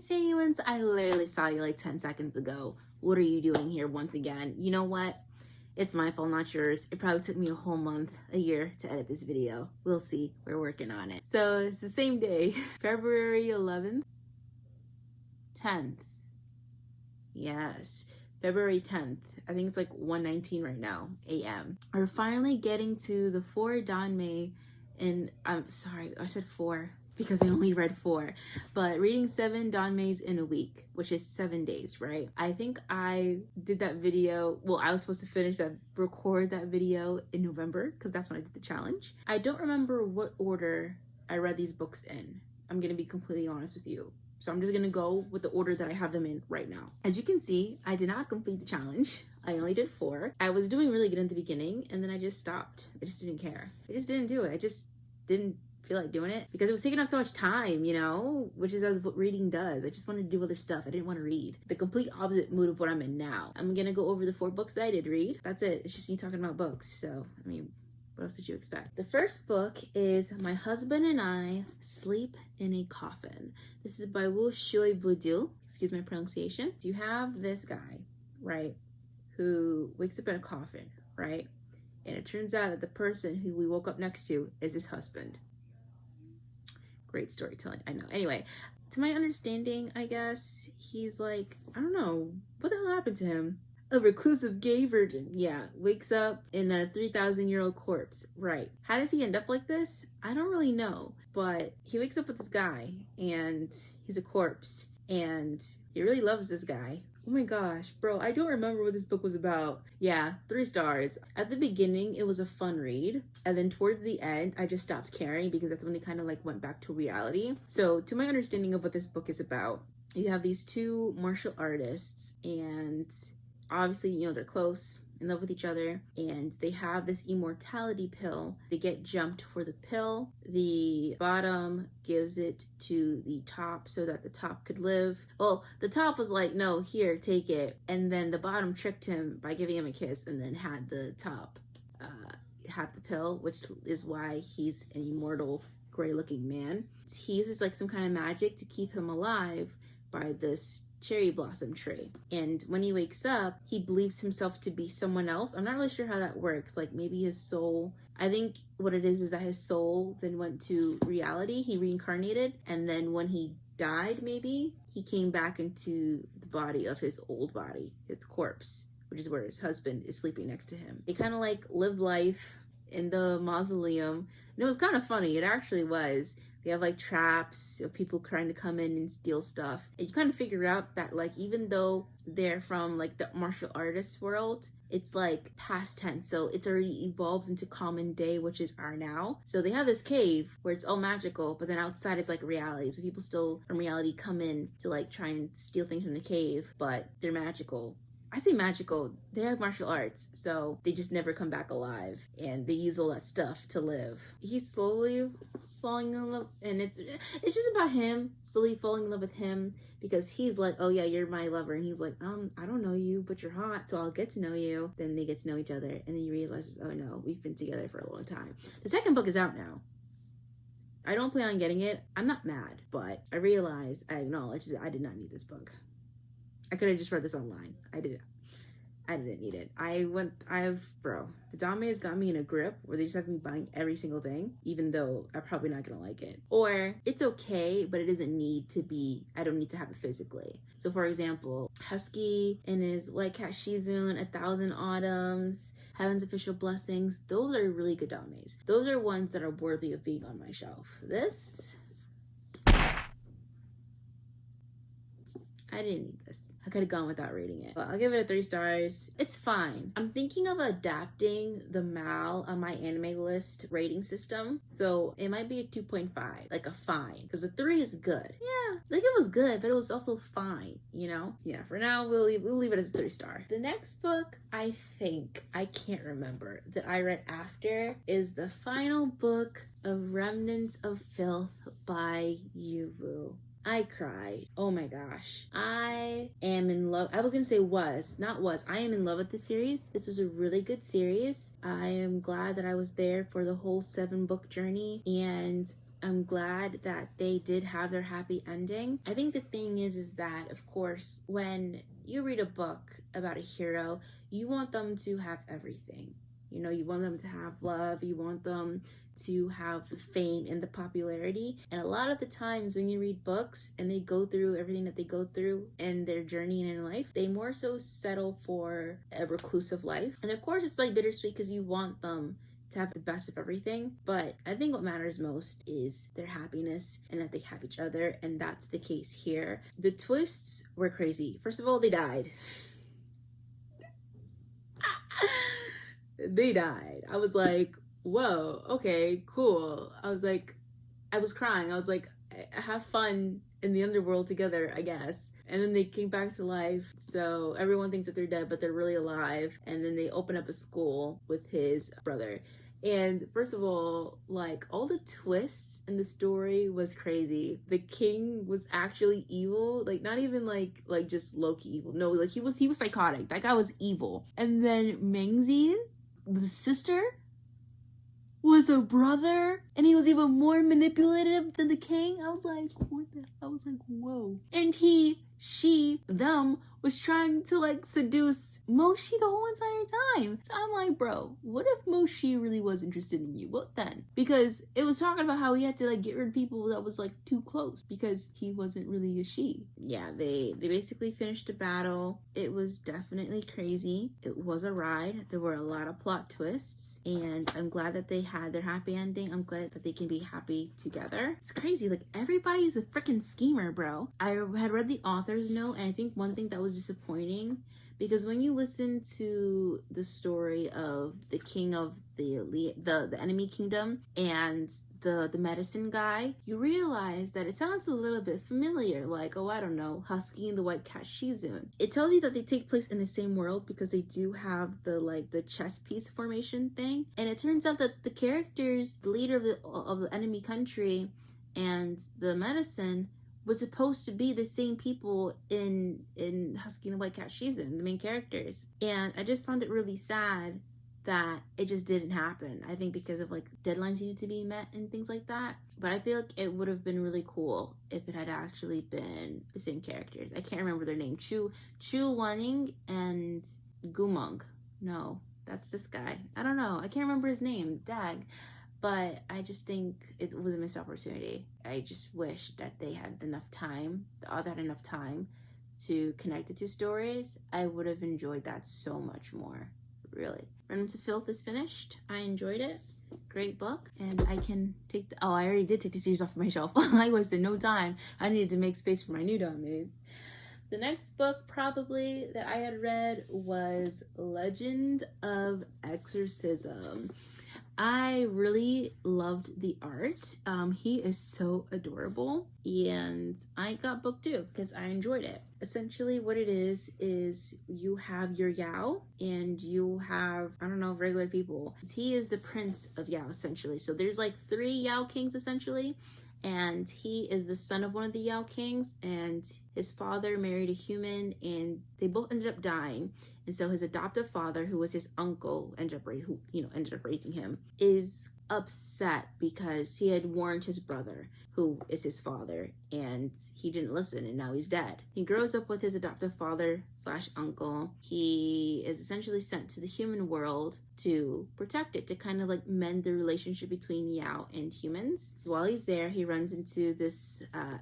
continuance. I literally saw you like 10 seconds ago. What are you doing here once again? You know what? It's my fault, not yours. It probably took me a whole month, a year to edit this video. We'll see. We're working on it. So it's the same day, February 11th, 10th. Yes, February 10th. I think it's like 1:19 right now, a.m. We're finally getting to the 4 Danmeis, and I'm sorry, I said 4 because I only read 4, but reading 7 Danmeis in a week, which is 7 days, right? I think I did that video, well, I was supposed to record that video in November because that's when I did the challenge. I don't remember what order I read these books in. I'm gonna be completely honest with you. So I'm just gonna go with the order that I have them in right now. As you can see, I did not complete the challenge. I only did 4. I was doing really good in the beginning and then I just stopped. I just didn't care. I just didn't do it. I just didn't feel like doing it because it was taking up so much time, you know, which is as what reading does. I just wanted to do other stuff. I didn't want to read. The complete opposite mood of what I'm in now. I'm gonna go over the 4 books that I did read. That's it. It's just me talking about books. So, I mean, what else did you expect? The first book is My Husband and I Sleep in a Coffin. This is by Wu Shui Budu. Excuse my pronunciation. You have this guy, right, who wakes up in a coffin, right? And it turns out that the person who we woke up next to is his husband. Great storytelling, I know. Anyway, to my understanding, I guess, he's like, I don't know, what the hell happened to him? A reclusive gay virgin, yeah, wakes up in a 3,000-year-old corpse, right. How does he end up like this? I don't really know, but he wakes up with this guy, and he's a corpse, and he really loves this guy. Oh my gosh, bro, I don't remember what this book was about. Yeah, 3 stars. At the beginning, it was a fun read, and then towards the end, I just stopped caring because that's when they kind of like went back to reality. So to my understanding of what this book is about, you have these 2 martial artists, and obviously, you know, they're close, in love with each other, and they have this immortality pill. They get jumped for the pill. The bottom gives it to the top so that the top could live. Well, the top was like, no, here, take it. And then the bottom tricked him by giving him a kiss and then had the top have the pill, which is why he's an immortal gray-looking man. He uses like some kind of magic to keep him alive by this cherry blossom tree, and when he wakes up he believes himself to be someone else. I'm not really sure how that works, like maybe his soul, I think what it is that his soul then went to reality, he reincarnated, and then when he died maybe he came back into the body of his old body, his corpse, which is where his husband is sleeping next to him. They kind of like live life in the mausoleum, and it was kind of funny, it actually was. They have like traps of people trying to come in and steal stuff. And you kind of figure out that like, even though they're from like the martial artist world, it's like past tense. So it's already evolved into common day, which is our now. So they have this cave where it's all magical, but then outside it's like reality. So people still from reality come in to like try and steal things from the cave, but they're magical. I say magical, they have martial arts, so they just never come back alive, and they use all that stuff to live. He's slowly falling in love, and it's just about him slowly falling in love with him, because he's like, oh yeah, you're my lover, and he's like, I don't know you, but you're hot, so I'll get to know you. Then they get to know each other, and then he realizes, oh no, we've been together for a long time. The second book is out now. I don't plan on getting it. I'm not mad, but I acknowledge that I did not need this book. I could have just read this online. I didn't need it. The Danmeis got me in a grip where they just have me buying every single thing, even though I'm probably not gonna like it. Or it's okay, but it doesn't need to be, I don't need to have it physically. So for example, Husky and his White Cat Shizun, 1,000 Autumns, Heaven's Official Blessings, those are really good Danmeis. Those are ones that are worthy of being on my shelf. This, I didn't need this. I could have gone without reading it. But I'll give it a 3 stars. It's fine. I'm thinking of adapting the Mal on my anime list rating system. So it might be a 2.5, like a fine. Because a 3 is good. Yeah, like it was good, but it was also fine, you know? Yeah, for now, we'll leave it as a 3 star. The next book, I can't remember, that I read after is the final book of Remnants of Filth by Yuvu. I cried. Oh my gosh. I am in love. I was gonna say I am in love with the series. This was a really good series. I am glad that I was there for the whole 7-book journey, and I'm glad that they did have their happy ending. I think the thing is that, of course, when you read a book about a hero, you want them to have everything. You know, you want them to have love, you want them to have the fame and the popularity. And a lot of the times when you read books and they go through everything that they go through in their journey and in life, they more so settle for a reclusive life. And of course, it's like bittersweet because you want them to have the best of everything, but I think what matters most is their happiness and that they have each other, and that's the case here. The twists were crazy. First of all, they died. They died. I was like, whoa, okay, cool. I was crying. I was like, have fun in the underworld together, I guess. And then they came back to life. So everyone thinks that they're dead, but they're really alive. And then they open up a school with his brother. And first of all, like, all the twists in the story was crazy. The king was actually evil, like not even like just low-key evil. No, like he was psychotic. That guy was evil. And then Mengzi, the sister, was a brother, and he was even more manipulative than the king. I was like, what the? I was like, whoa. And them was trying to like seduce Moshi the whole entire time. So I'm like, bro, what if Moshi really was interested in you? What then? Because it was talking about how he had to like get rid of people that was like too close because he wasn't really a she. Yeah, they basically finished the battle. It was definitely crazy. It was a ride. There were a lot of plot twists, and I'm glad that they had their happy ending. I'm glad that they can be happy together. It's crazy. Like, everybody's a freaking schemer, bro. I had read the author's note, and I think one thing that was disappointing, because when you listen to the story of the king of the enemy kingdom and the medicine guy, you realize that it sounds a little bit familiar, like, oh, I don't know, Husky and the White Cat Shizun. It tells you that they take place in the same world because they do have the chess piece formation thing, and it turns out that the characters, the leader of the enemy country and the medicine, was supposed to be the same people in Husky and the White Cat Shizun, the main characters. And I just found it really sad that it just didn't happen. I think because of like deadlines needed to be met and things like that. But I feel like it would have been really cool if it had actually been the same characters. I can't remember their name. Chu Wanning and Gumong. No, that's this guy. I don't know. I can't remember his name. Dag. But I just think it was a missed opportunity. I just wish that they had enough time, the author had enough time to connect the two stories. I would have enjoyed that so much more, really. Run Into Filth is finished. I enjoyed it. Great book. And I can take I already did take the series off my shelf. I wasted no time. I needed to make space for my new Danmeis. The next book probably that I had read was Legend of Exorcism. I really loved the art. He is so adorable, and I got book 2 because I enjoyed it. Essentially what it is you have your Yao and you have, I don't know, regular people. He is the prince of Yao, essentially. So there's like 3 Yao kings essentially, and he is the son of one of the Yao kings, and his father married a human and they both ended up dying. And so his adoptive father, who was his uncle, ended up raising him, is upset because he had warned his brother, who is his father, and he didn't listen, and now he's dead. He grows up with his adoptive father / uncle. He is essentially sent to the human world to protect it, to kind of like mend the relationship between Yao and humans. While he's there, he runs into this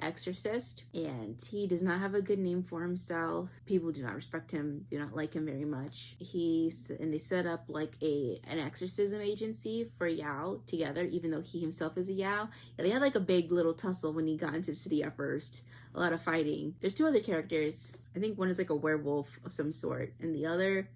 exorcist, and he does not have a good name for himself. People do not respect him, do not like him very much. They set up like an exorcism agency for Yao together, even though he himself is a Yao. Yeah, they had like a big little tussle when he got into the city at first. A lot of fighting. There's 2 other characters. I think one is like a werewolf of some sort, and the other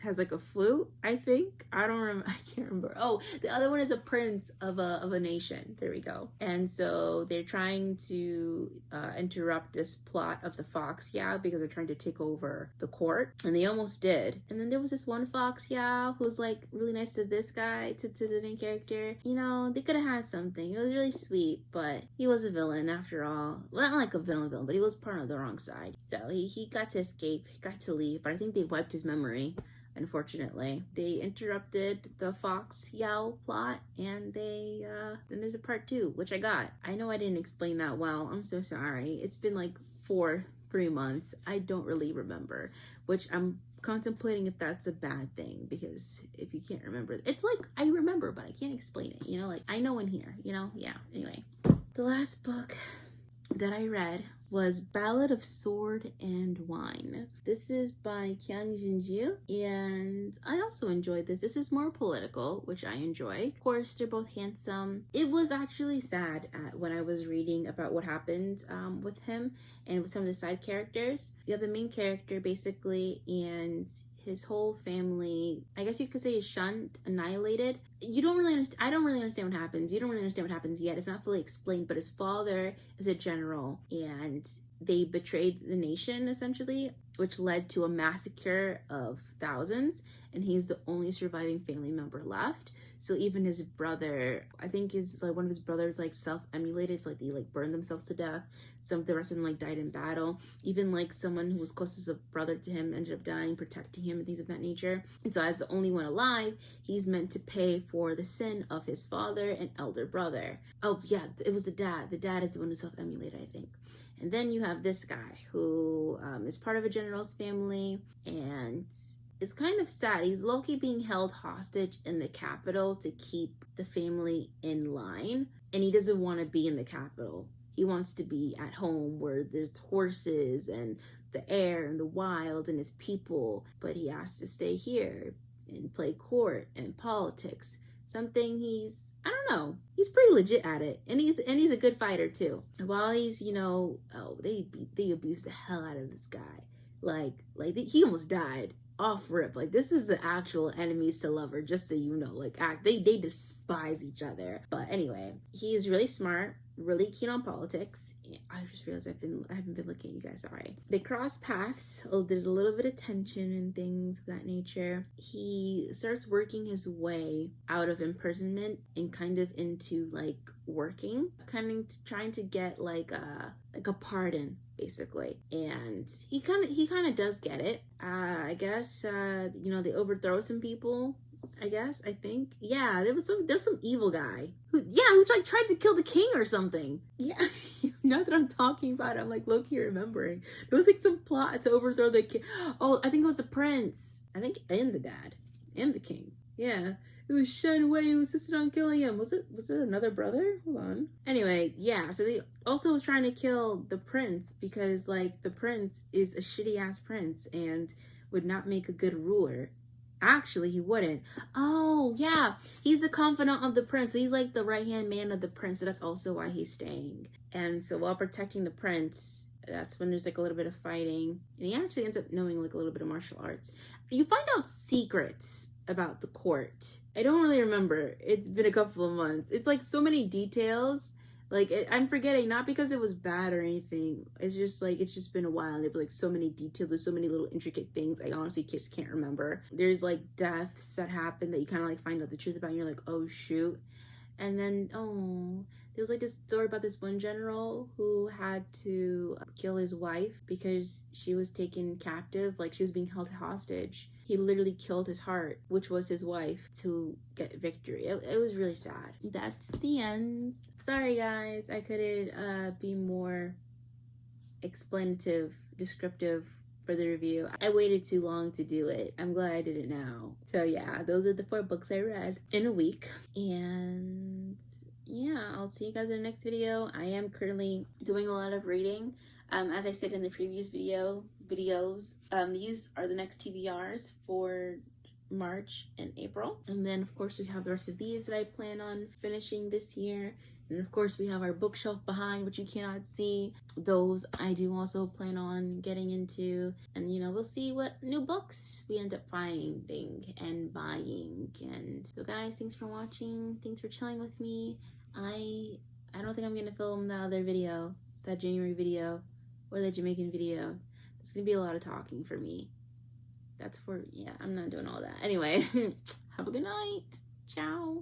has like a flute, I think. I don't remember. I can't remember. Oh, the other one is a prince of a nation. There we go. And so they're trying to interrupt this plot of the Fox Yao because they're trying to take over the court, and they almost did. And then there was this one Fox Yao who was like really nice to this guy, to the main character. You know, they could have had something. It was really sweet, but he was a villain after all. Well, not like a villain, but he was part of the wrong side. So he got to escape, he got to leave, but I think they wiped his memory unfortunately. They interrupted the Fox Yao plot, and then there's a part 2, which I got. I know I didn't explain that well. I'm so sorry. It's been like 3 months. I don't really remember, which I'm contemplating if that's a bad thing, because if you can't remember, it's like I remember but I can't explain it, you know, like I know in here, you know. Yeah, anyway, the last book that I read was Ballad of Sword and Wine. This is by Kyung Jinju, and I also enjoyed this. This is more political, which I enjoy. Of course, they're both handsome. It was actually sad when I was reading about what happened with him and with some of the side characters. You have the main character, basically, and his whole family, I guess you could say, is shunned, annihilated. You don't really understand. I don't really understand what happens. You don't really understand what happens yet. It's not fully explained, but his father is a general, and they betrayed the nation, essentially, which led to a massacre of thousands, and he's the only surviving family member left. So even his brother, I think is like one of his brothers, like self-emulated, so like they like burned themselves to death. Some of the rest of them like died in battle. Even like someone who was closest a brother to him ended up dying, protecting him and things of that nature. And so as the only one alive, he's meant to pay for the sin of his father and elder brother. Oh yeah, it was the dad. The dad is the one who self-emulated, I think. And then you have this guy who is part of a general's family, and it's kind of sad. He's low-key being held hostage in the capital to keep the family in line, and he doesn't want to be in the capital. He wants to be at home where there's horses and the air and the wild and his people, but he has to stay here and play court and politics. Something I don't know, he's pretty legit at it, and he's a good fighter too. And while he's, you know, they abused the hell out of this guy. He almost died off rip. Like, this is the actual enemies to lover, just so you know. Like, they despise each other. But anyway, he's really smart, really keen on politics. I just realized I haven't been looking at you guys, sorry. They cross paths. Oh, there's a little bit of tension and things of that nature. He starts working his way out of imprisonment and kind of into like working, kind of trying to get like a pardon, basically. And he kind of does get it. I guess you know, they overthrow some people, I think. Yeah, there's some evil guy who like tried to kill the king or something. Yeah, now that I'm talking about it, I'm like low-key remembering. There was like some plot to overthrow the king. Oh, I think it was the prince. I think, and the dad. And the king. Yeah. It was Shen Wei who insisted on killing him. Was it another brother? Hold on. Anyway, yeah, so they also was trying to kill the prince because like the prince is a shitty ass prince and would not make a good ruler. Actually, he wouldn't. Oh, yeah. He's the confidant of the prince. So he's like the right-hand man of the prince. So that's also why he's staying. And so while protecting the prince, that's when there's like a little bit of fighting. And he actually ends up knowing like a little bit of martial arts. You find out secrets about the court. I don't really remember. It's been a couple of months. It's like so many details. Like, I'm forgetting, not because it was bad or anything. It's just like, it's just been a while. And there's like so many details. There's so many little intricate things. I honestly just can't remember. There's like deaths that happen that you kind of like find out the truth about. And you're like, oh shoot. And then, there was like this story about this one general who had to kill his wife because she was taken captive. Like, she was being held hostage. He literally killed his heart, which was his wife, to get victory. It was really sad. That's the end. Sorry guys, I couldn't be more explanative, descriptive for the review. I waited too long to do it. I'm glad I did it now. So yeah, those are the 4 books I read in a week. And yeah, I'll see you guys in the next video. I am currently doing a lot of reading. As I said in the previous videos, these are the next TBRs for March and April. And then of course we have the rest of these that I plan on finishing this year. And of course we have our bookshelf behind, which you cannot see. Those I do also plan on getting into. And you know, we'll see what new books we end up finding and buying. And so guys, thanks for watching. Thanks for chilling with me. I don't think I'm gonna film the other video, that January video or the Jamaican video. It's gonna be a lot of talking for me. Yeah, I'm not doing all that. Anyway, have a good night. Ciao.